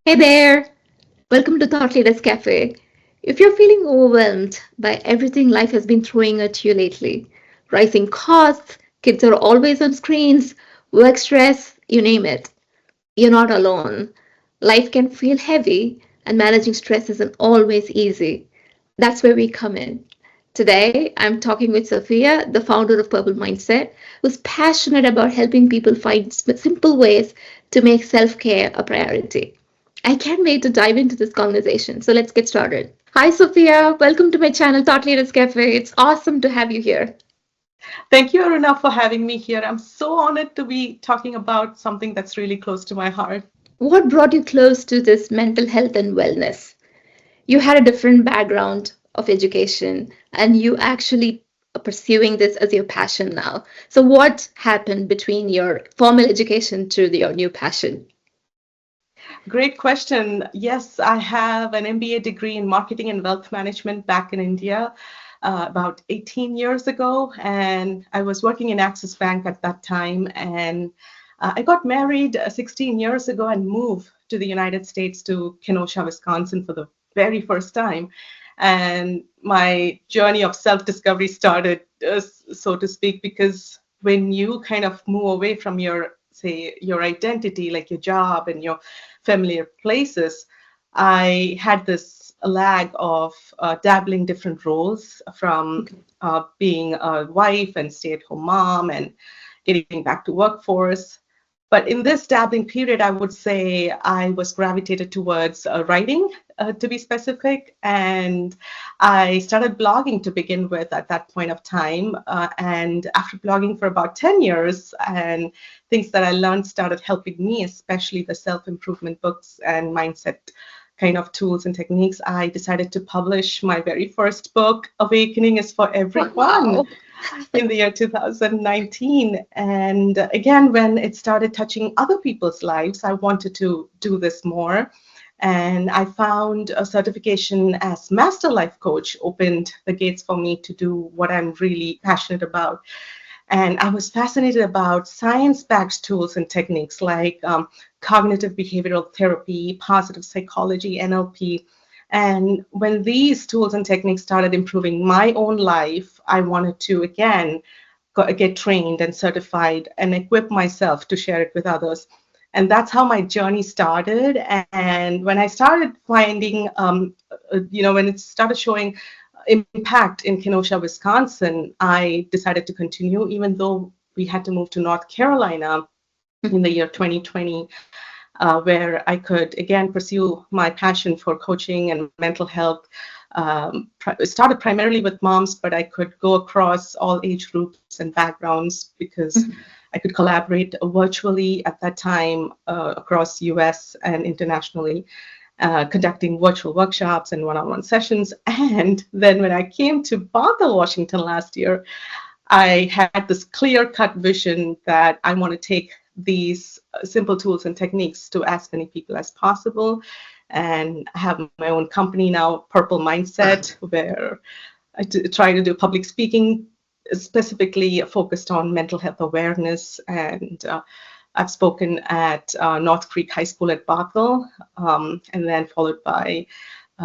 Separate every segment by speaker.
Speaker 1: Hey there! Welcome to Thought Leaders Cafe. If you're feeling overwhelmed by everything life has been throwing at you lately, rising costs, kids are always on screens, work stress, you name it, you're not alone. Life can feel heavy, and managing stress isn't always easy. That's where we come in. Today, I'm talking with Sophia, the founder of Purple Mindset, who's passionate about helping people find simple ways to make self care a priority. I can't wait to dive into this conversation. So let's get started. Hi, Sophia. Welcome to my channel, Thought Leaders Cafe. It's awesome to have you here.
Speaker 2: Thank you, Aruna, for having me here. I'm so honored to be talking about something that's really close to my heart.
Speaker 1: What brought you close to this mental health and wellness? You had a different background of education and you actually are pursuing this as your passion now. So, what happened between your formal education to your new passion?
Speaker 2: Great question. Yes, I have an MBA degree in marketing and wealth management back in India about 18 years ago. And I was working in Axis Bank at that time. And I got married 16 years ago and moved to the United States to Kenosha, Wisconsin for the very first time. And my journey of self discovery started, so to speak, because when you kind of move away from your, say, your identity, like your job and your familiar places, I had this lag of dabbling different roles from
Speaker 1: Okay.
Speaker 2: being a wife and stay-at-home mom and getting back to workforce. But in this dabbling period, I would say I was gravitated towards writing, to be specific. And I started blogging to begin with at that point of time. And after blogging for about 10 years, and things that I learned started helping me, especially the self improvement books and mindset kind of tools and techniques, I decided to publish my very first book, Awakening is for Everyone,
Speaker 1: Wow.
Speaker 2: in the year 2019. And again, when it started touching other people's lives, I wanted to do this more. And I found a certification as Master Life Coach opened the gates for me to do what I'm really passionate about. And I was fascinated about science-backed tools and techniques like cognitive behavioral therapy, positive psychology, NLP. And when these tools and techniques started improving my own life, I wanted to, again, get trained and certified and equip myself to share it with others. And that's how my journey started. And when I started finding, when it started showing impact in Kenosha, Wisconsin, I decided to continue, even though we had to move to North Carolina in the year 2020, where I could again pursue my passion for coaching and mental health. It started primarily with moms, but I could go across all age groups and backgrounds because I could collaborate virtually at that time across US and internationally, conducting virtual workshops and one-on-one sessions. And then when I came to Bothell, Washington last year, I had this clear-cut vision that I want to take these simple tools and techniques to as many people as possible. And I have my own company now, Purple Mindset, where try to do public speaking, specifically focused on mental health awareness. And I've spoken at North Creek High School at Bothell, and then followed by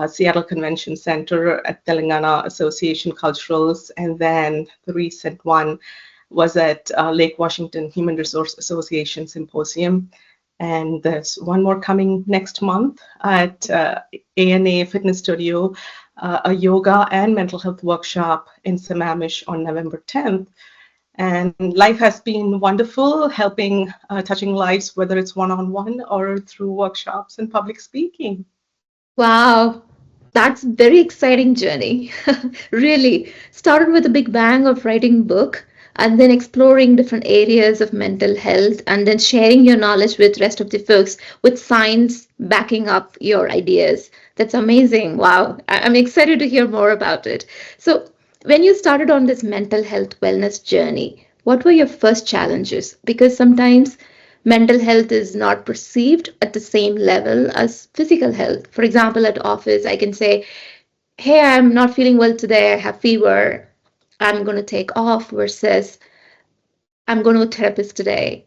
Speaker 2: Seattle Convention Center at Telangana Association Culturals, and then the recent one was at Lake Washington Human Resource Association Symposium. And there's one more coming next month at ANA Fitness Studio, a yoga and mental health workshop in Sammamish on November 10th. And life has been wonderful, helping, touching lives, whether it's one-on-one or through workshops and public speaking.
Speaker 1: Wow, that's very exciting journey. Really. Started with a big bang of writing book and then exploring different areas of mental health and then sharing your knowledge with rest of the folks with science backing up your ideas. That's amazing. Wow. I'm excited to hear more about it. So, when you started on this mental health wellness journey, what were your first challenges? Because sometimes mental health is not perceived at the same level as physical health. For example, at office, I can say, hey, I'm not feeling well today, I have fever, I'm going to take off, versus I'm going to a therapist today.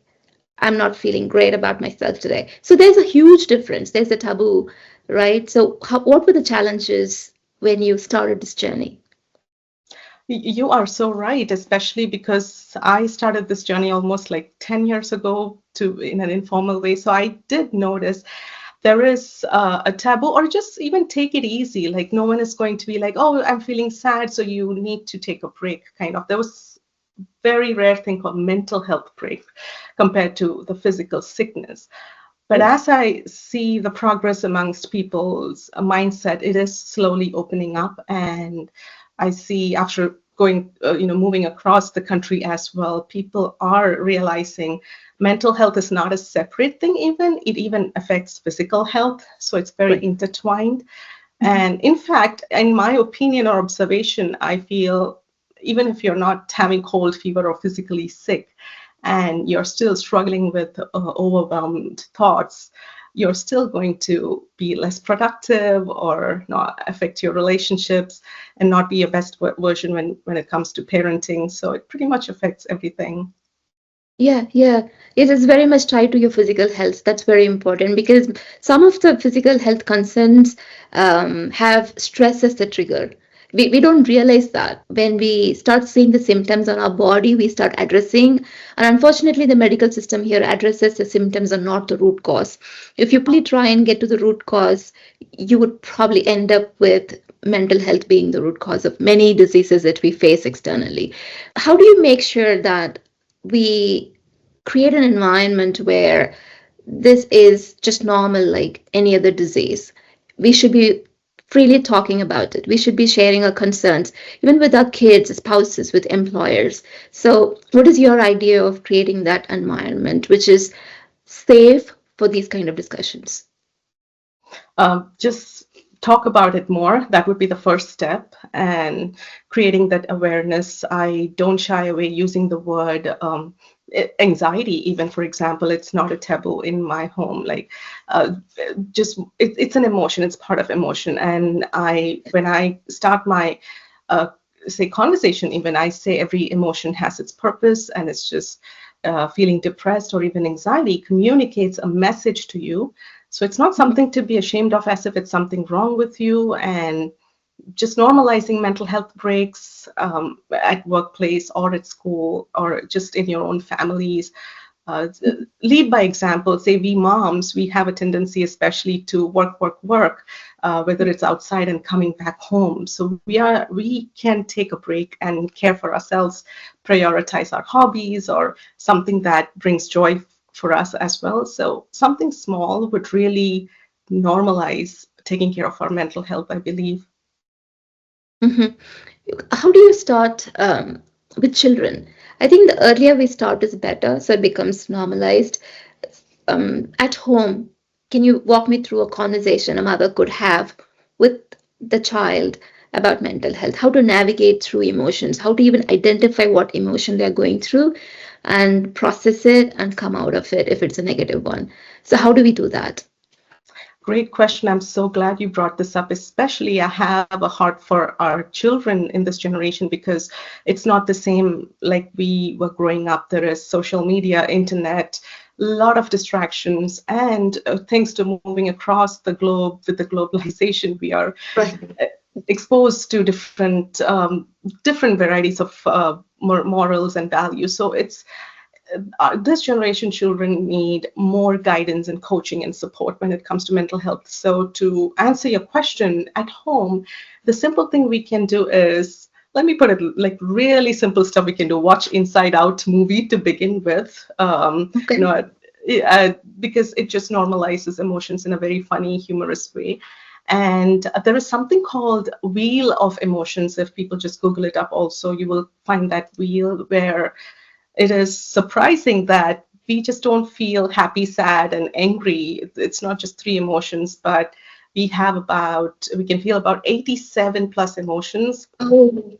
Speaker 1: I'm not feeling great about myself today. So there's a huge difference. There's a taboo, right? So what were the challenges when you started this journey?
Speaker 2: You are so right, especially because I started this journey almost like 10 years ago to in an informal way. So I did notice there is a taboo, or just even take it easy. Like no one is going to be like, oh, I'm feeling sad, so you need to take a break, kind of. There was very rare thing called mental health break compared to the physical sickness. But as I see the progress amongst people's mindset, it is slowly opening up, and I see after going, moving across the country as well, people are realizing mental health is not a separate thing. Even it even affects physical health, so it's very
Speaker 1: Right.
Speaker 2: intertwined. And in fact, in my opinion or observation, I feel even if you're not having cold fever or physically sick and you're still struggling with overwhelmed thoughts, you're still going to be less productive or not affect your relationships and not be your best version when it comes to parenting. So it pretty much affects everything.
Speaker 1: Yeah, yeah. It is very much tied to your physical health. That's very important because some of the physical health concerns have stress as the trigger. We don't realize that when we start seeing the symptoms on our body, we start addressing. And unfortunately, the medical system here addresses the symptoms and not the root cause. If you really try and get to the root cause, you would probably end up with mental health being the root cause of many diseases that we face externally. How do you make sure that we create an environment where this is just normal like any other disease? We should be freely talking about it. We should be sharing our concerns, even with our kids, spouses, with employers. So, what is your idea of creating that environment which is safe for these kind of discussions?
Speaker 2: Just talk about it more. That would be the first step. And creating that awareness. I don't shy away using the word anxiety, even, for example. It's not a taboo in my home. Like, uh, it's an emotion. It's part of emotion. And when I start my uh, say conversation, even I say every emotion has its purpose, and it's just feeling depressed or even anxiety communicates a message to you. So it's not something to be ashamed of as if it's something wrong with you. And just normalizing mental health breaks at workplace or at school or just in your own families. uh, Lead by example. Say we moms, we have a tendency especially to work, whether it's outside and coming back home. So we can take a break and care for ourselves, prioritize our hobbies or something that brings joy for us as well. So something small would really normalize taking care of our mental health, I believe.
Speaker 1: Mhm. How do you start with children? I think the earlier we start is better, so it becomes normalized. At home, can you walk me through a conversation a mother could have with the child about mental health? How to navigate through emotions, how to even identify what emotion they're going through and process it and come out of it if it's a negative one. So, how do we do that?
Speaker 2: Great question. I'm so glad you brought this up. Especially, I have a heart for our children in this generation because it's not the same like we were growing up. There is social media, internet, a lot of distractions, and thanks to moving across the globe with the globalization, we are
Speaker 1: Right.
Speaker 2: exposed to different varieties of morals and values. So it's this generation children need more guidance and coaching and support when it comes to mental health. So to answer your question, at home, the simple thing we can do is, let me put it like really simple stuff we can do. Watch Inside Out movie to begin with.
Speaker 1: Okay.
Speaker 2: Because it just normalizes emotions in a very funny, humorous way. And there is something called Wheel of Emotions. If people just Google it up, also, you will find that wheel where it is surprising that we just don't feel happy, sad, and angry. It's not just three emotions, but we can feel about 87 plus emotions.
Speaker 1: Oh,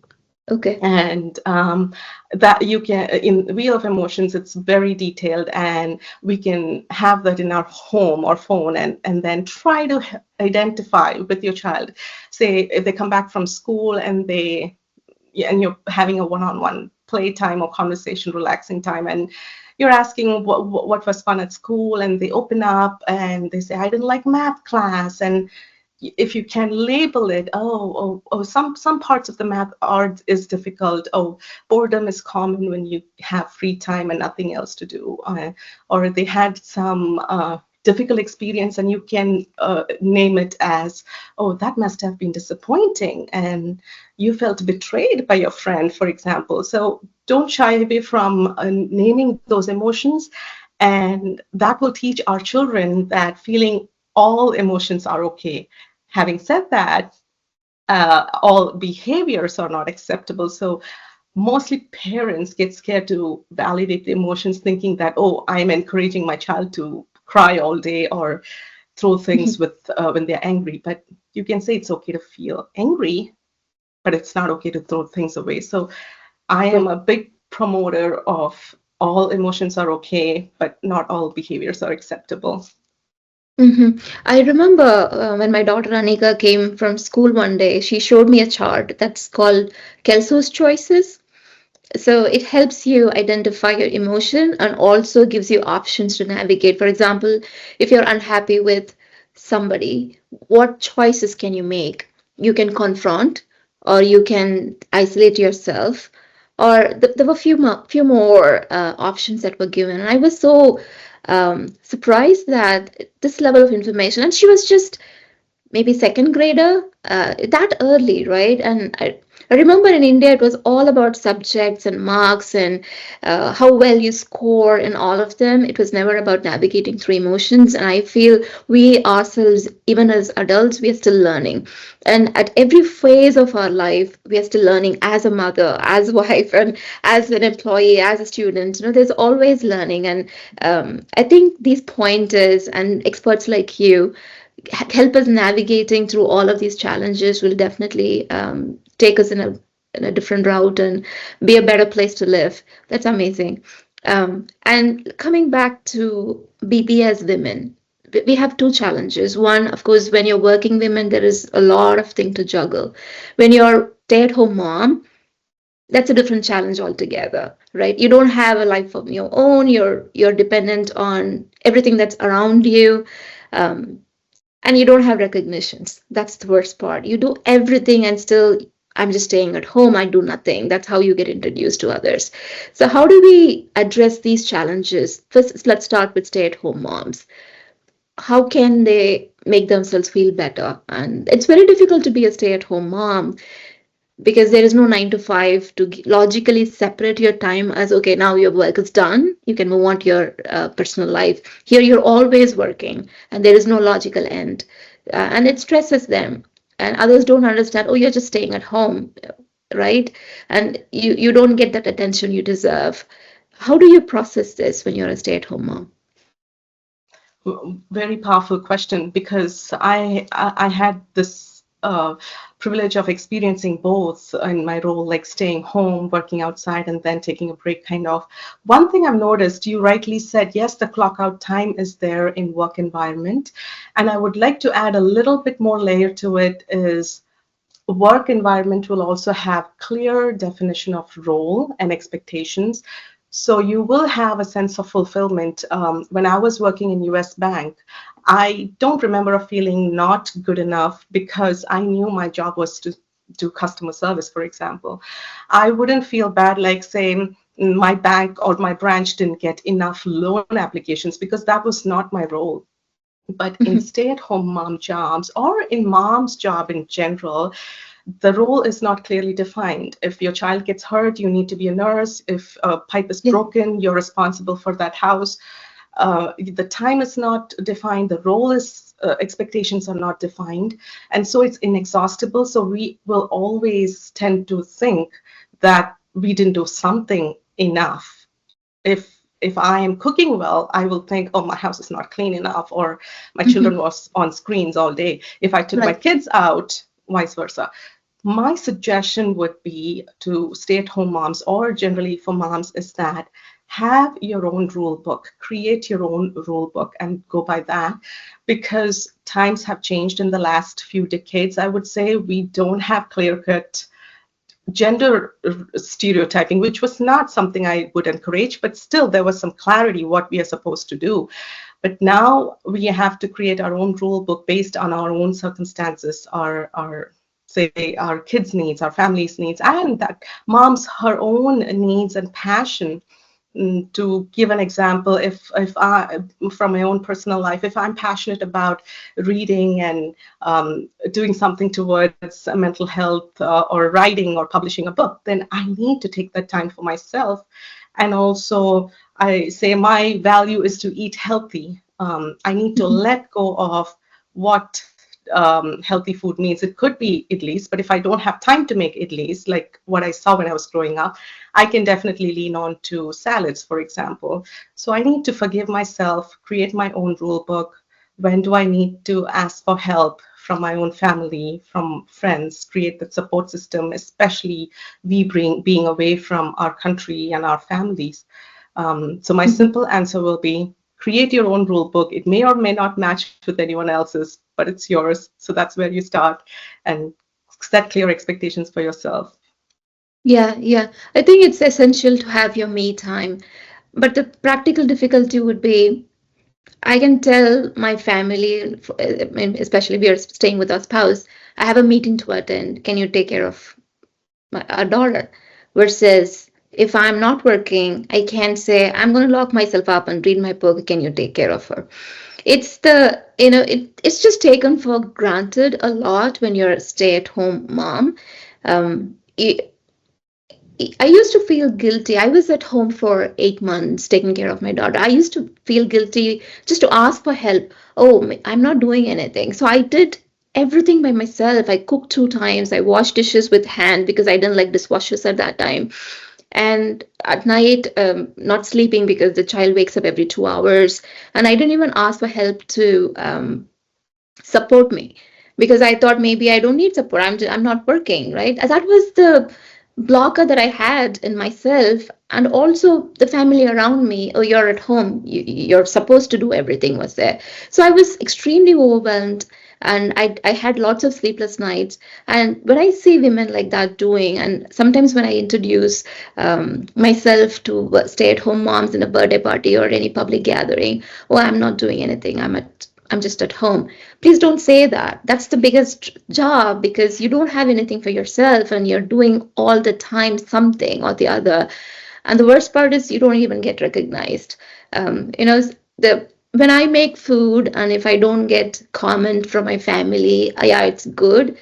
Speaker 1: okay.
Speaker 2: And that you can, in Wheel of Emotions, it's very detailed, and we can have that in our home or phone, and then try to identify with your child. Say if they come back from school and and you're having a one-on-one playtime or conversation, relaxing time, and you're asking what was fun at school, and they open up and they say, I didn't like math class. And if you can label it, some parts of the math art is difficult. Oh, boredom is common when you have free time and nothing else to do, or they had some difficult experience, and you can name it as, oh, that must have been disappointing, and you felt betrayed by your friend, for example. So don't shy away from naming those emotions, and that will teach our children that feeling all emotions are okay. Having said that, all behaviors are not acceptable. So mostly parents get scared to validate the emotions, thinking that, oh, I'm encouraging my child to cry all day or throw things with when they're angry. But you can say it's okay to feel angry, but it's not okay to throw things away. So I am a big promoter of all emotions are okay, but not all behaviors are acceptable.
Speaker 1: I remember when my daughter Anika came from school one day, she showed me a chart that's called Kelso's Choices. So it helps you identify your emotion and also gives you options to navigate. For example, if you're unhappy with somebody, what choices can you make? You can confront, or you can isolate yourself, or there were few more options that were given. And I was so surprised that this level of information, and she was just maybe second grader, that early, right? And I remember in India it was all about subjects and marks and how well you score in all of them. It was never about navigating through emotions. And I feel we ourselves, even as adults, we are still learning. And at every phase of our life, we are still learning as a mother, as a wife, and as an employee, as a student. There's always learning. And I think these pointers and experts like you help us navigating through all of these challenges will definitely take us in a different route and be a better place to live. That's amazing. And coming back to BP as women, we have two challenges. One, of course, when you're working women, there is a lot of thing to juggle. When you're stay-at-home mom, that's a different challenge altogether, right? You don't have a life of your own. You're dependent on everything that's around you. Um, and you don't have recognitions. That's the worst part. You do everything and still, I'm just staying at home, I do nothing. That's how you get introduced to others. So how do we address these challenges? First, let's start with stay-at-home moms. How can they make themselves feel better? And it's very difficult to be a stay-at-home mom because there is no 9 to 5 to logically separate your time as, okay, now your work is done, you can move on to your personal life. Here you're always working and there is no logical end, and it stresses them. And others don't understand, oh, you're just staying at home, right? And you don't get that attention you deserve. How do you process this when you're a stay-at-home mom?
Speaker 2: Very powerful question, because I had this privilege of experiencing both in my role, like staying home, working outside, and then taking a break, kind of. One thing I've noticed, you rightly said, yes, the clock out time is there in work environment. And I would like to add a little bit more layer to it is work environment will also have clear definition of role and expectations. So you will have a sense of fulfillment. When I was working in US Bank, I don't remember a feeling not good enough because I knew my job was to do customer service, for example. I wouldn't feel bad like saying my bank or my branch didn't get enough loan applications, because that was not my role. But in stay-at-home mom jobs, or in mom's job in general, the role is not clearly defined. If your child gets hurt, you need to be a nurse. If a pipe is
Speaker 1: Yeah.
Speaker 2: broken, you're responsible for that house. The time is not defined. The role is expectations are not defined, and so it's inexhaustible. So we will always tend to think that we didn't do something enough. If I am cooking well, I will think, oh, my house is not clean enough, or my children was on screens all day. If I took my
Speaker 1: Right.
Speaker 2: kids out, vice versa. My suggestion would be to stay-at-home moms, or generally for moms, is that have your own rule book, create your own rule book and go by that, because times have changed in the last few decades. I would say we don't have clear-cut gender stereotyping, which was not something I would encourage, but still there was some clarity what we are supposed to do. But now we have to create our own rule book based on our own circumstances, our say our kids' needs, our family's needs, and that mom's her own needs and passion. To give an example, if I, from my own personal life, if I'm passionate about reading and doing something towards mental health, or writing or publishing a book, then I need to take that time for myself. And also, I say my value is to eat healthy. I need to
Speaker 1: Mhm.
Speaker 2: let go of what healthy food means. It could be idlis, but if I don't have time to make idlis, like what I saw when I was growing up, I can definitely lean on to salads, for example. So I need to forgive myself, create my own rule book. When do I need to ask for help from my own family, from friends, create that support system, especially we being away from our country and our families. So my
Speaker 1: Mhm.
Speaker 2: simple answer will be create your own rule book. It may or may not match with anyone else's, but it's yours. So that's where you start and set clear expectations for yourself.
Speaker 1: Yeah, yeah. I think it's essential to have your me time. But the practical difficulty would be I can tell my family, I mean, especially we are staying with our spouse, I have a meeting to attend. Can you take care of our daughter? Versus if I'm not working, I can't say, I'm going to lock myself up and read my book. Can you take care of her? It's it's just taken for granted a lot when you're a stay-at-home mom. It, I used to feel guilty. I was at home for 8 months taking care of my daughter. I used to feel guilty just to ask for help. Oh, I'm not doing anything. So I did everything by myself. I cooked 2 times. I washed dishes with hand because I didn't like dishwashers at that time. And at night, not sleeping because the child wakes up every 2 hours. And I didn't even ask for help to support me because I thought maybe I don't need support. I'm not working, right? That was the blocker that I had in myself, and also the family around me. Oh, you're at home. You're supposed to do everything was there. So I was extremely overwhelmed. And I had lots of sleepless nights. And when I see women like that doing, and sometimes when I introduce myself to stay at home moms in a birthday party or any public gathering, oh, I'm not doing anything. I'm just at home. Please don't say that. That's the biggest job because you don't have anything for yourself and you're doing all the time something or the other. And the worst part is you don't even get recognized. You know, the when I make food and if I don't get comment from my family, yeah, it's good,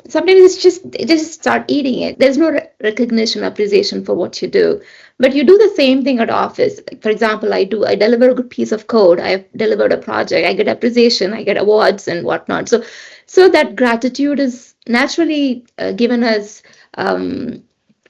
Speaker 1: sometimes it's just they just start eating it. There's no recognition, appreciation for what you do. But you do the same thing at office. Like, for example, I deliver a good piece of code, I delivered a project, I get appreciation, I get awards and whatnot. So that gratitude is naturally given as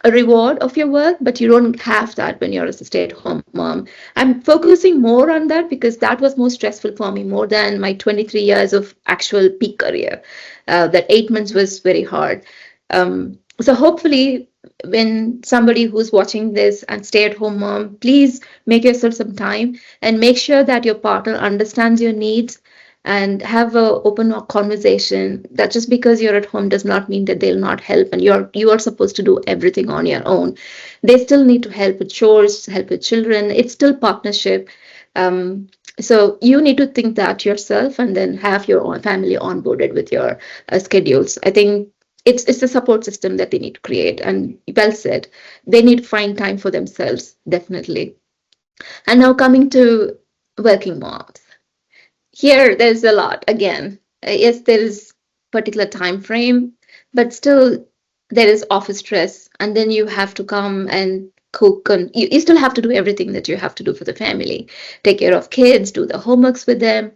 Speaker 1: a reward of your work, but you don't have that when you're a stay-at-home mom. I'm focusing more on that because that was more stressful for me, more than my 23 years of actual peak career. That 8 months was very hard. So hopefully, when somebody who's watching this and stay-at-home mom, please make yourself some time and make sure that your partner understands your needs and have a open conversation that just because you're at home does not mean that they'll not help and you are supposed to do everything on your own. They still need to help with chores, help with children. It's still partnership. So you need to think that yourself and then have your own family onboarded with your schedules. I think it's a support system that they need to create, and well said, they need to find time for themselves, definitely. And now coming to working moms, here there's a lot again. Yes, there is particular time frame, but still there is office stress, and then you have to come and cook, and you still have to do everything that you have to do for the family, take care of kids, do the homeworks with them.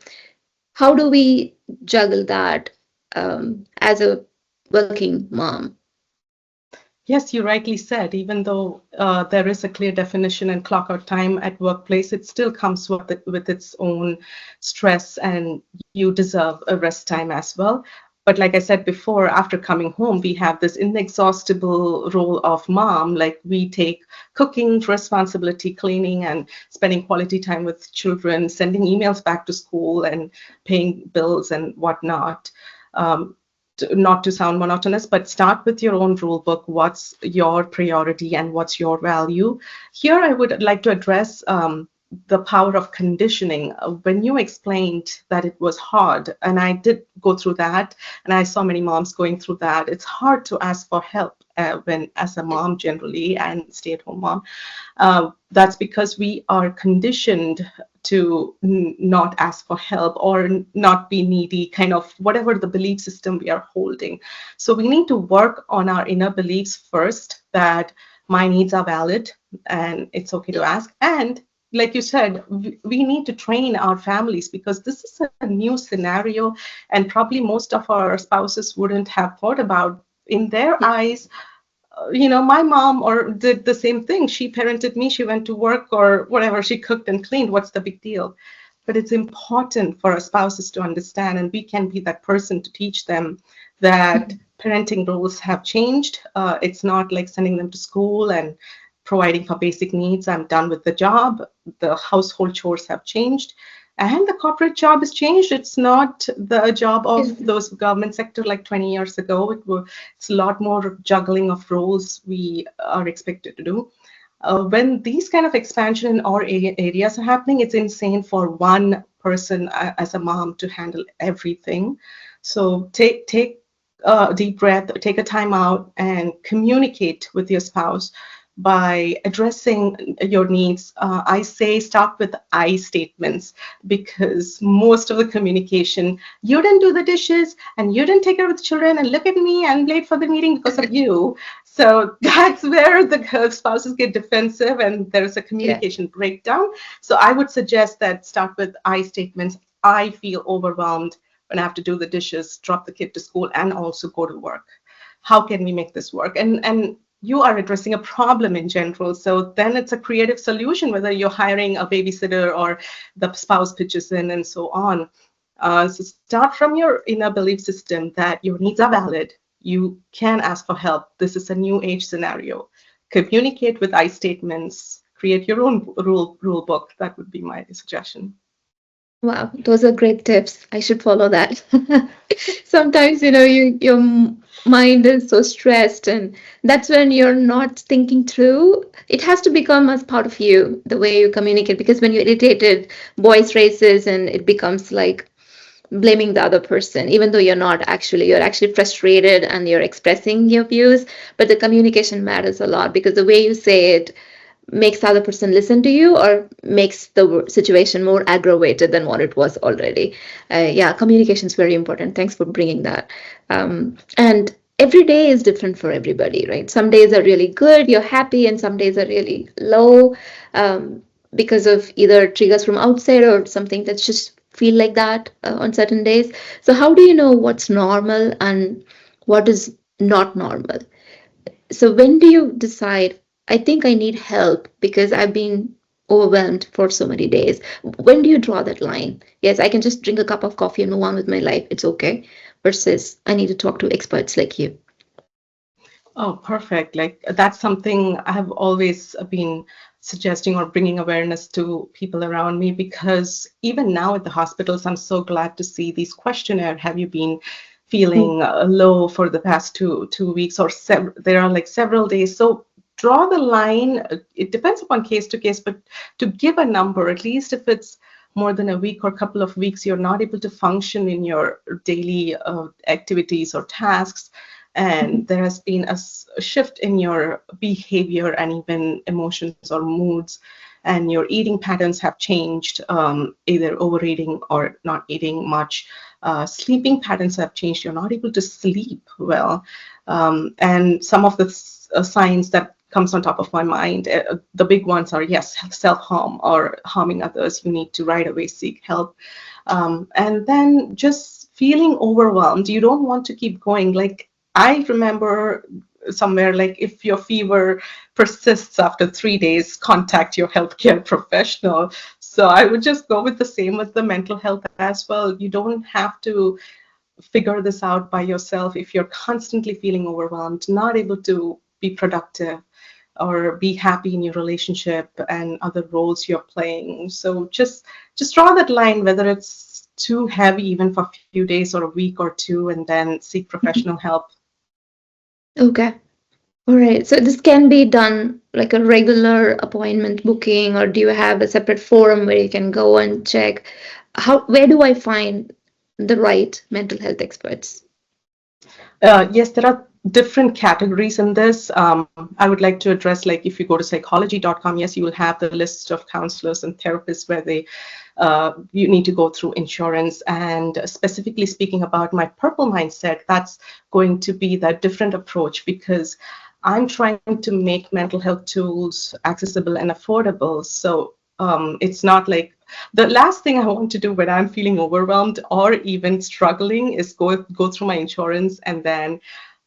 Speaker 1: How do we juggle that as a working mom?
Speaker 2: Yes, you rightly said, even though there is a clear definition and clock out time at workplace, it still comes with its own stress, and you deserve a rest time as well. But like I said before, after coming home, we have this inexhaustible role of mom. Like we take cooking responsibility, cleaning, and spending quality time with children, sending emails back to school, and paying bills and whatnot. not to sound monotonous, but start with your own rule book. What's your priority and what's your value? Here, I would like to address the power of conditioning. When you explained that it was hard, and I did go through that, and I saw many moms going through that, it's hard to ask for help when, as a mom generally, and stay-at-home mom. That's because we are conditioned to not ask for help or not be needy, kind of whatever the belief system we are holding. So we need to work on our inner beliefs first, that my needs are valid and it's okay to ask. And like you said, we need to train our families, because this is a new scenario, and probably most of our spouses wouldn't have thought about. In their eyes, my mom or did the same thing. She parented me. She went to work or whatever. She cooked and cleaned. What's the big deal? But it's important for our spouses to understand, and we can be that person to teach them that parenting roles have changed. It's not like sending them to school and providing for basic needs. I'm done with the job. The household chores have changed. And the corporate job has changed. It's not the job of those government sector like 20 years ago. It's a lot more juggling of roles we are expected to do. When these kind of expansion in our areas are happening, it's insane for one person as a mom to handle everything. So take a deep breath, take a time out, and communicate with your spouse by addressing your needs. I say start with I statements, because most of the communication, you didn't do the dishes and you didn't take care of the children, and look at me, I'm late for the meeting because of you. So that's where the spouses get defensive and there's a
Speaker 1: Yeah.
Speaker 2: communication breakdown. So I would suggest that start with I statements. I feel overwhelmed when I have to do the dishes, drop the kid to school, and also go to work. How can we make this work? And you are addressing a problem in general. So then it's a creative solution, whether you're hiring a babysitter or the spouse pitches in and so on. So start from your inner belief system that your needs are valid. You can ask for help. This is a new age scenario. Communicate with I statements. Create your own rule book. That would be my suggestion.
Speaker 1: Wow, those are great tips. I should follow that. Sometimes, your mind is so stressed, and that's when you're not thinking through. It has to become as part of you, the way you communicate, because when you're irritated, voice raises, and it becomes like blaming the other person, even though you're actually frustrated and you're expressing your views. But the communication matters a lot, because the way you say it makes the other person listen to you, or makes the situation more aggravated than what it was already. Yeah, communication is very important. Thanks for bringing that. And every day is different for everybody, right? Some days are really good, you're happy, and some days are really low, because of either triggers from outside or something that's just feel like that on certain days. So how do you know what's normal and what is not normal? So when do you decide, I think I need help because I've been overwhelmed for so many days? When do you draw that line? Yes, I can just drink a cup of coffee and move on with my life. It's okay. Versus I need to talk to experts like you.
Speaker 2: Oh, perfect. Like that's something I have always been suggesting or bringing awareness to people around me, because even now at the hospitals, I'm so glad to see these questionnaire. Have you been feeling low for the past two weeks, or there are like several days? So draw the line. It depends upon case to case, but to give a number, at least if it's more than a week or a couple of weeks, you're not able to function in your daily activities or tasks, and there has been a shift in your behavior and even emotions or moods, and your eating patterns have changed, either overeating or not eating much. Sleeping patterns have changed. You're not able to sleep well. And some of the signs that comes on top of my mind, the big ones are, yes, self-harm or harming others. You need to right away seek help. And then just feeling overwhelmed. You don't want to keep going. Like I remember somewhere, like if your fever persists after 3 days, contact your healthcare professional. So I would just go with the same with the mental health as well. You don't have to figure this out by yourself if you're constantly feeling overwhelmed, not able to be productive or be happy in your relationship and other roles you're playing. So just draw that line, whether it's too heavy even for a few days or a week or two, and then seek professional help.
Speaker 1: Okay. All right. So this can be done like a regular appointment booking, or do you have a separate forum where you can go and check where do I find the right mental health experts?
Speaker 2: Yes, there are different categories in this. I would like to address, like, if you go to psychology.com, yes, you will have the list of counselors and therapists where you need to go through insurance. And specifically speaking about my purple mindset, that's going to be that different approach, because I'm trying to make mental health tools accessible and affordable. So it's not like the last thing I want to do when I'm feeling overwhelmed or even struggling is go through my insurance and then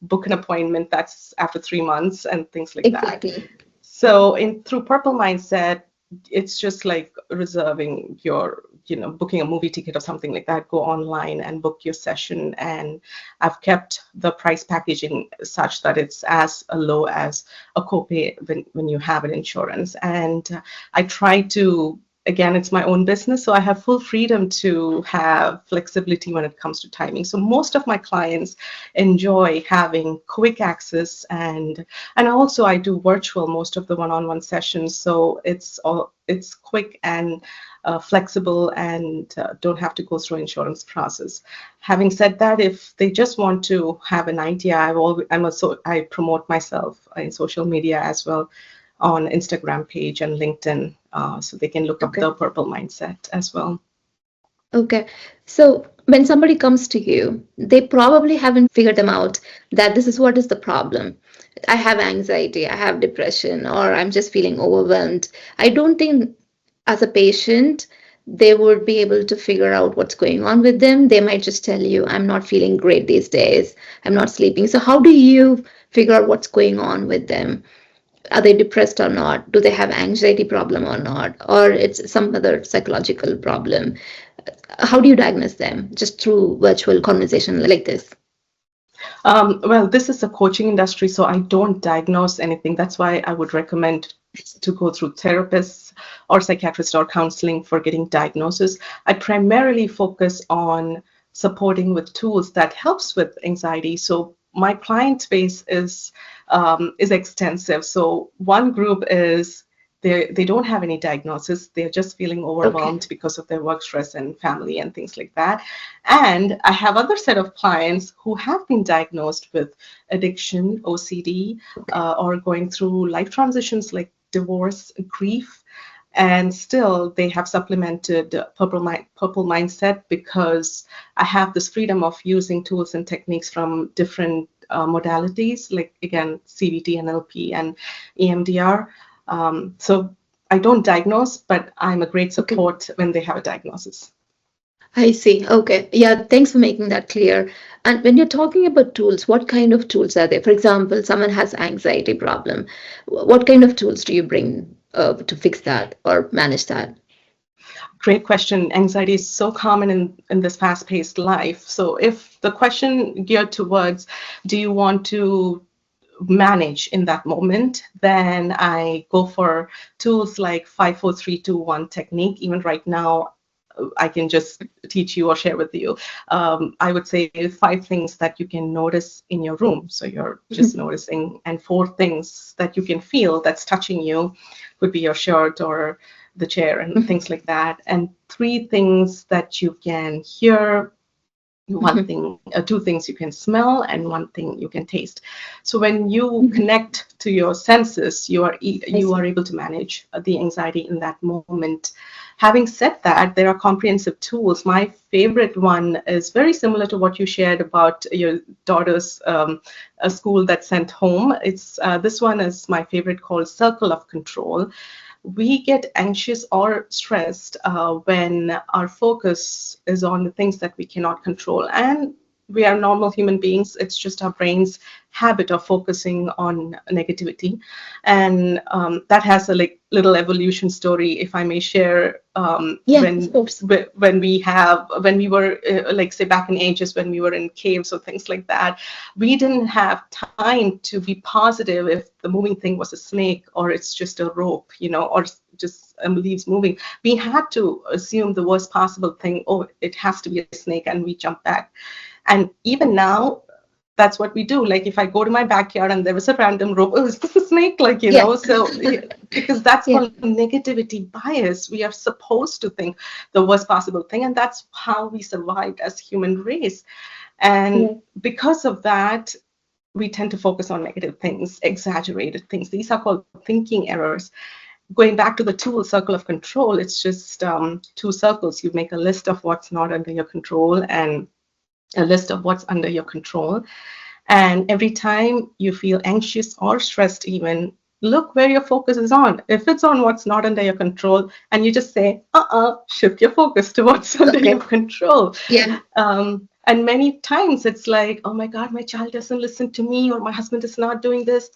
Speaker 2: book an appointment that's after 3 months and things like that.
Speaker 1: Exactly.
Speaker 2: So in through Purple Mindset, it's just like reserving your, booking a movie ticket or something like that. Go online and book your session. And I've kept the price packaging such that it's as low as a copay when you have an insurance. And I try to, again, it's my own business, so I have full freedom to have flexibility when it comes to timing. So most of my clients enjoy having quick access, and also I do virtual most of the one-on-one sessions, so it's quick and flexible, and don't have to go through insurance process. Having said that, if they just want to have an idea, I promote myself in social media as well, on Instagram page and LinkedIn, so they can look up
Speaker 1: Okay.
Speaker 2: the Purple Mindset as well.
Speaker 1: Okay. So when somebody comes to you, they probably haven't figured them out that this is what is the problem. I have anxiety, I have depression, or I'm just feeling overwhelmed. I don't think as a patient, they would be able to figure out what's going on with them. They might just tell you, I'm not feeling great these days. I'm not sleeping. So how do you figure out what's going on with them? Are they depressed or not? Do they have anxiety problem or not? Or it's some other psychological problem? How do you diagnose them? Just through virtual conversation like this?
Speaker 2: Well, this is a coaching industry, so I don't diagnose anything. That's why I would recommend to go through therapists or psychiatrists or counseling for getting diagnosis. I primarily focus on supporting with tools that helps with anxiety. So my client base is extensive. So one group is they don't have any diagnosis. They're just feeling
Speaker 1: Okay.
Speaker 2: overwhelmed because of their work stress and family and things like that. And I have other set of clients who have been diagnosed with addiction, OCD, or going through life transitions like divorce, grief, and still they have supplemented Purple Mindset, because I have this freedom of using tools and techniques from different modalities, like, again, CBT, NLP, and EMDR. So I don't diagnose, but I'm a great
Speaker 1: Okay.
Speaker 2: support when they have a diagnosis.
Speaker 1: I see. Okay. Yeah, thanks for making that clear. And when you're talking about tools, what kind of tools are there? For example, someone has anxiety problem. What kind of tools do you bring to fix that or manage that?
Speaker 2: Great question. Anxiety is so common in this fast-paced life. So if the question geared towards, do you want to manage in that moment, then I go for tools like 5 4 3 2 1 technique. Even right now, I can just teach you or share with you. I would say 5 things that you can notice in your room. So you're just noticing, and 4 things that you can feel that's touching you, could be your shirt or the chair and things like that. And 3 things that you can hear, one thing, 2 things you can smell, and 1 thing you can taste. So when you connect to your senses,
Speaker 1: I
Speaker 2: you are
Speaker 1: see.
Speaker 2: able to manage the anxiety in that moment. Having said that, there are comprehensive tools. My favorite one is very similar to what you shared about your daughter's a school that sent home. It's this one is my favorite, called Circle of Control. We get anxious or stressed when our focus is on the things that we cannot control. And we are normal human beings. It's just our brain's habit of focusing on negativity. And that has a little evolution story, if I may share.
Speaker 1: Yeah, of course.
Speaker 2: When we were like, say, back in ages when we were in caves or things like that, we didn't have time to be positive if the moving thing was a snake or it's just a rope, or just leaves moving. We had to assume the worst possible thing. Oh, it has to be a snake, and we jump back. And even now, that's what we do. Like if I go to my backyard and there was a random rope, oh, is this a snake? Like, you
Speaker 1: Yeah.
Speaker 2: know, so because that's
Speaker 1: Yeah.
Speaker 2: called negativity bias. We are supposed to think the worst possible thing, and that's how we survived as human race. And
Speaker 1: Yeah.
Speaker 2: because of that, we tend to focus on negative things, exaggerated things. These are called thinking errors. Going back to the tool circle of control, it's just two circles. You make a list of what's not under your control and a list of what's under your control. And every time you feel anxious or stressed, even look where your focus is on. If it's on what's not under your control, and you just say, shift your focus to what's under your
Speaker 1: Okay.
Speaker 2: control.
Speaker 1: Yeah.
Speaker 2: And many times it's like, oh my God, my child doesn't listen to me, or my husband is not doing this.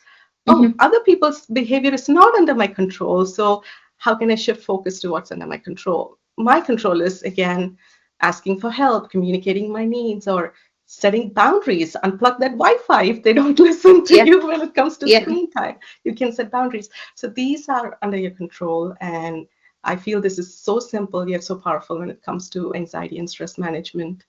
Speaker 2: Oh,
Speaker 1: Hmm.
Speaker 2: other people's behavior is not under my control. So how can I shift focus to what's under my control? My control is, again, asking for help, communicating my needs, or setting boundaries. Unplug that Wi-Fi if they don't listen to
Speaker 1: Yeah.
Speaker 2: you when it comes to
Speaker 1: Yeah.
Speaker 2: screen time. You can set boundaries. So these are under your control. And I feel this is so simple yet so powerful when it comes to anxiety and stress management.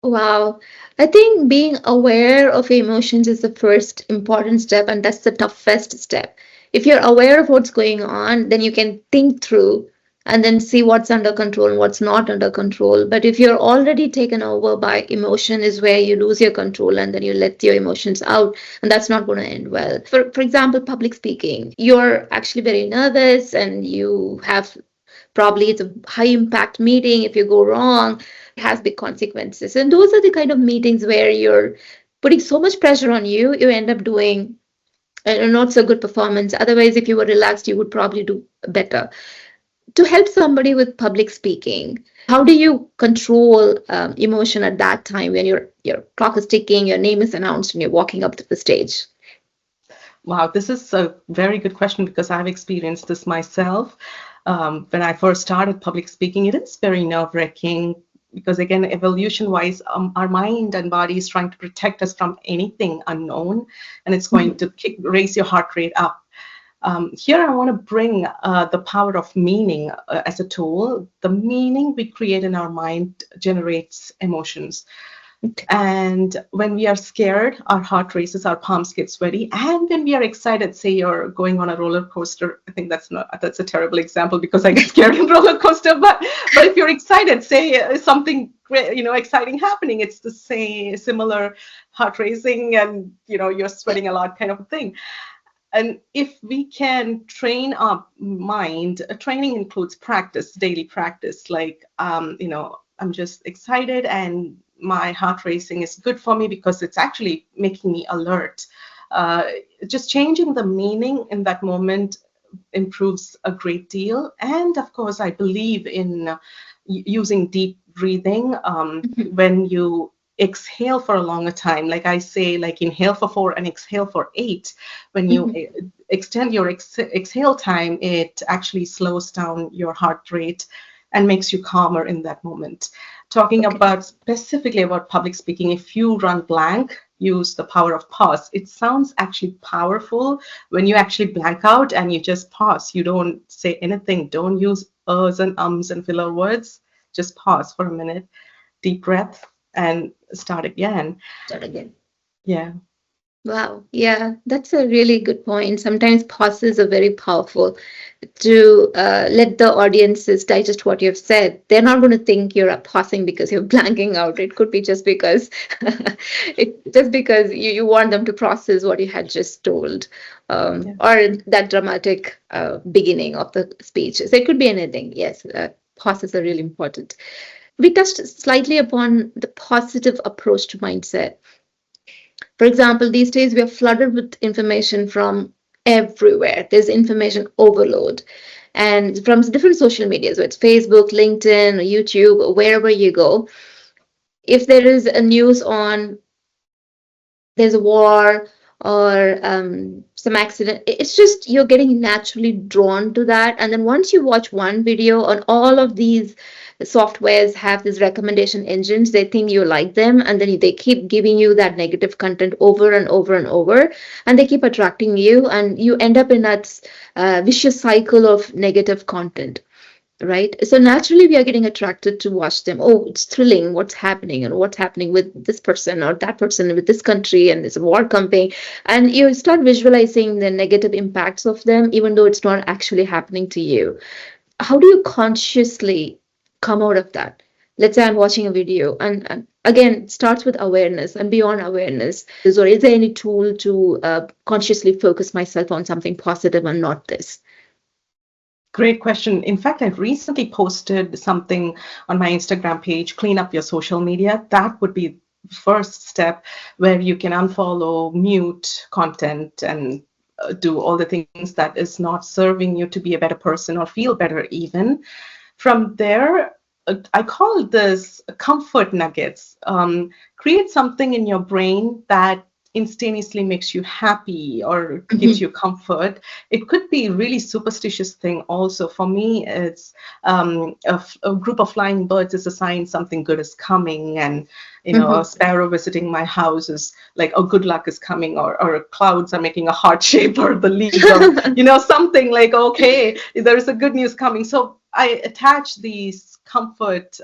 Speaker 1: Wow. I think being aware of your emotions is the first important step, and that's the toughest step. If you're aware of what's going on, then you can think through and then see what's under control and what's not under control. But if you're already taken over by emotion, is where you lose your control and then you let your emotions out, and that's not going to end well. For example, public speaking, you're actually very nervous and you have probably it's a high impact meeting. If you go wrong, has big consequences. And those are the kind of meetings where you're putting so much pressure on you, you end up doing a not so good performance. Otherwise, if you were relaxed, you would probably do better. To help somebody with public speaking, how do you control emotion at that time when your clock is ticking, your name is announced, and you're walking up to the stage?
Speaker 2: Wow, this is a very good question because I've experienced this myself. When I first started public speaking, it is very nerve-wracking because, again, evolution-wise, our mind and body is trying to protect us from anything unknown, and it's going to raise your heart rate up. Here, I want to bring the power of meaning as a tool. The meaning we create in our mind generates emotions. And when we are scared, our heart races, our palms get sweaty. And when we are excited, say you're going on a roller coaster, I think that's a terrible example because I get scared in roller coaster. But if you're excited, say something great, exciting happening, it's the same similar heart racing, and you're sweating a lot, kind of thing. And if we can train our mind, training includes practice, daily practice. Like, I'm just excited and my heart racing is good for me because it's actually making me alert. Uh, just changing the meaning in that moment improves a great deal. And of course, I believe in using deep breathing. When you exhale for a longer time, like I say, like inhale for 4 and exhale for 8. When you extend your exhale time, it actually slows down your heart rate and makes you calmer in that moment. Talking
Speaker 1: Okay.
Speaker 2: about specifically about public speaking, if you run blank, use the power of pause. It sounds actually powerful when you actually blank out and you just pause. You don't say anything. Don't use uhs and ums and filler words. Just pause for a minute, deep breath, and start again.
Speaker 1: Start again.
Speaker 2: Yeah.
Speaker 1: Wow. Yeah, that's a really good point. Sometimes pauses are very powerful to let the audiences digest what you've said. They're not going to think you're pausing because you're blanking out. It could be just because you want them to process what you had just told,
Speaker 2: Yeah.
Speaker 1: or that dramatic beginning of the speech. So it could be anything. Yes, pauses are really important. We touched slightly upon the positive approach to mindset. For example, these days we are flooded with information from everywhere. There's information overload. And from different social medias, whether it's Facebook, LinkedIn, YouTube, wherever you go, if there is a news on there's a war or some accident, it's just you're getting naturally drawn to that. And then once you watch one video on all of these softwares have these recommendation engines. They think you like them, and then they keep giving you that negative content over and over and over, and they keep attracting you, and you end up in that vicious cycle of negative content, right? So naturally we are getting attracted to watch them. Oh, it's thrilling, what's happening, and what's happening with this person or that person with this country, and there's a war coming, and you start visualizing the negative impacts of them even though it's not actually happening to you. How do you consciously come out of that? Let's say I'm watching a video, and again, it starts with awareness and beyond awareness. Or is there any tool to consciously focus myself on something positive and not this?
Speaker 2: Great question. In fact, I recently posted something on my Instagram page, clean up your social media. That would be the first step where you can unfollow, mute content, and do all the things that is not serving you to be a better person or feel better even. From there, I call this comfort nuggets. Create something in your brain that instantaneously makes you happy or gives you comfort. It could be really superstitious thing also. For me, it's a group of flying birds is a sign something good is coming, and a sparrow visiting my house is like, oh, good luck is coming, or clouds are making a heart shape, or the leaves are something like, okay, there is a good news coming. So I attach these comfort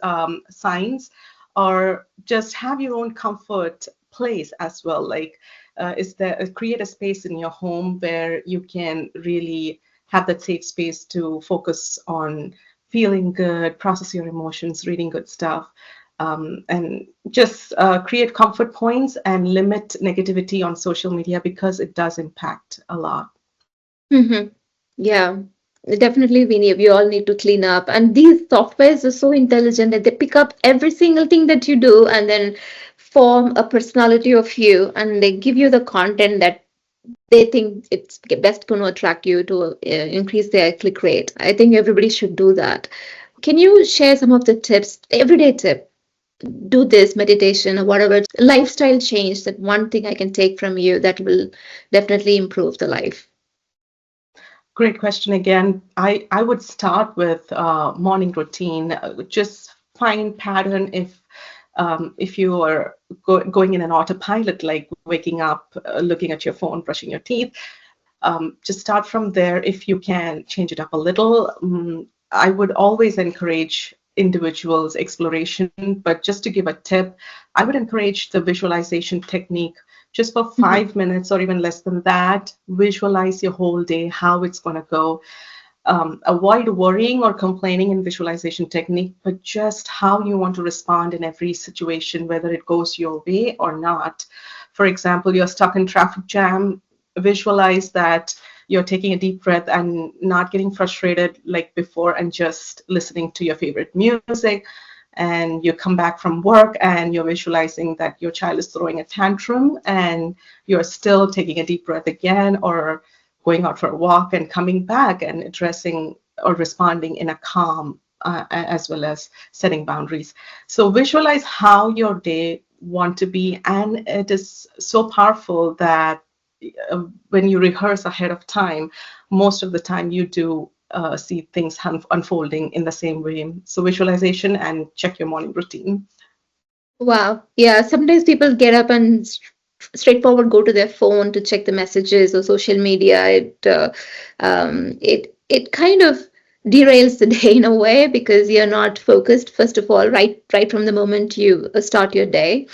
Speaker 2: signs, or just have your own comfort place as well. Like, is there create a space in your home where you can really have that safe space to focus on feeling good, process your emotions, reading good stuff, and just create comfort points and limit negativity on social media, because it does impact a lot.
Speaker 1: Mm-hmm. Yeah, definitely we all need to clean up. And these softwares are so intelligent that they pick up every single thing that you do and then form a personality of you, and they give you the content that they think it's best going to attract you to increase their click rate. I think everybody should do that. Can you share some of the tips, everyday tip? Do this meditation or whatever lifestyle change, that one thing I can take from you that will definitely improve the life.
Speaker 2: Great question again. I would start with morning routine. Just find pattern. If you are going in an autopilot, like waking up, looking at your phone, brushing your teeth, just start from there. If you can change it up a little, I would always encourage individuals exploration. But just to give a tip, I would encourage the visualization technique. Just for 5 minutes or even less than that, visualize your whole day, how it's going to go. Avoid worrying or complaining in visualization technique, but just how you want to respond in every situation, whether it goes your way or not. For example, you're stuck in traffic jam, visualize that you're taking a deep breath and not getting frustrated like before, and just listening to your favorite music. And you come back from work and you're visualizing that your child is throwing a tantrum, and you're still taking a deep breath again, or going out for a walk and coming back and addressing or responding in a calm, as well as setting boundaries. So visualize how your day want to be, and it is so powerful that when you rehearse ahead of time, most of the time you do see things unfolding in the same way. So visualization, and check your morning routine.
Speaker 1: Wow. Yeah. Sometimes people get up and straightforward go to their phone to check the messages or social media. It kind of derails the day in a way, because you're not focused, first of all, right from the moment you start your day.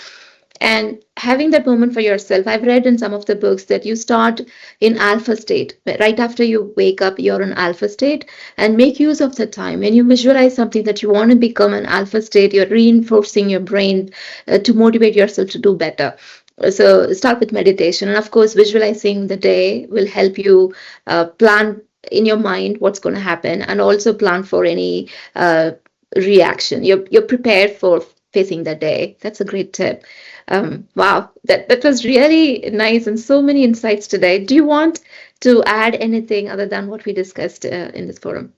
Speaker 1: And having that moment for yourself, I've read in some of the books that you start in alpha state. Right after you wake up, you're in alpha state, and make use of the time. When you visualize something that you want to become an alpha state, you're reinforcing your brain to motivate yourself to do better. So start with meditation. And of course, visualizing the day will help you plan in your mind what's going to happen, and also plan for any reaction. You're prepared for facing the day. That's a great tip. Wow, that was really nice, and so many insights today. Do you want to add anything other than what we discussed in this forum?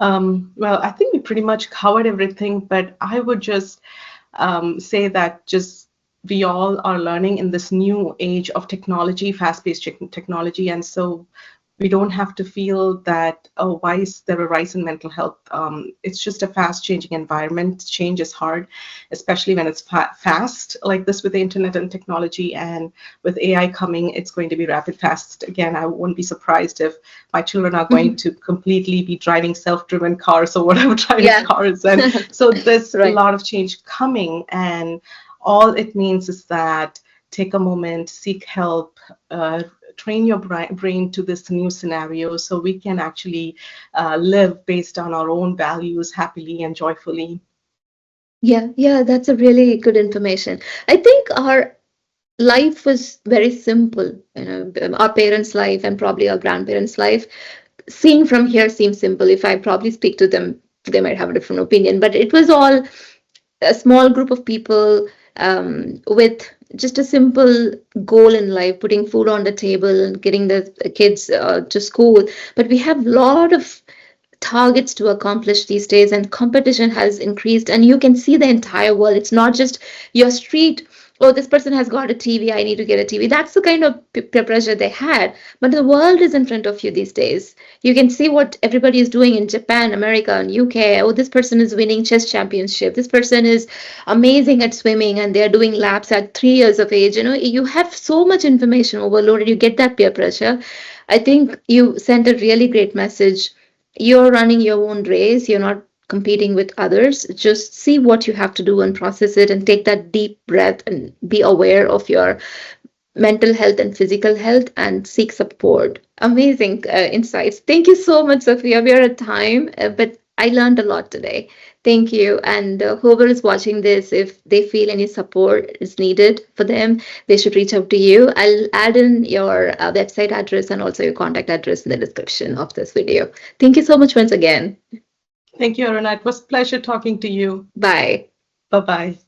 Speaker 2: Well, I think we pretty much covered everything, but I would just say that just we all are learning in this new age of technology, fast-paced technology, and so We don't have to feel that, oh, why is there a rise in mental health? It's just a fast changing environment. Change is hard, especially when it's fast like this with the internet and technology. And with AI coming, it's going to be rapid fast. Again, I won't be surprised if my children are going to completely be driving self-driven cars or whatever driving
Speaker 1: Yeah.
Speaker 2: cars. And so there's a
Speaker 1: Right.
Speaker 2: lot of change coming. And all it means is that take a moment, seek help, train your brain to this new scenario so we can actually live based on our own values happily and joyfully.
Speaker 1: Yeah, yeah, that's a really good information. I think our life was very simple, our parents' life and probably our grandparents' life. Seeing from here seems simple. If I probably speak to them, they might have a different opinion, but it was all a small group of people with just a simple goal in life, putting food on the table and getting the kids to school. But we have a lot of targets to accomplish these days, and competition has increased, and you can see the entire world. It's not just your street. Oh, this person has got a TV, I need to get a TV. That's the kind of peer pressure they had, but the world is in front of you these days. You can see what everybody is doing in Japan, America, and UK. Oh, this person is winning chess championship, this person is amazing at swimming, and they're doing laps at 3 years of age. You have so much information overloaded, you get that peer pressure. I think you sent a really great message. You're running your own race, you're not competing with others. Just see what you have to do and process it, and take that deep breath and be aware of your mental health and physical health, and seek support. Amazing insights. Thank you so much, Sophia. We are at time, but I learned a lot today. Thank you. And whoever is watching this, if they feel any support is needed for them, they should reach out to you. I'll add in your website address and also your contact address in the description of this video. Thank you so much once again.
Speaker 2: Thank you, Aruna. It was a pleasure talking to you.
Speaker 1: Bye.
Speaker 2: Bye bye.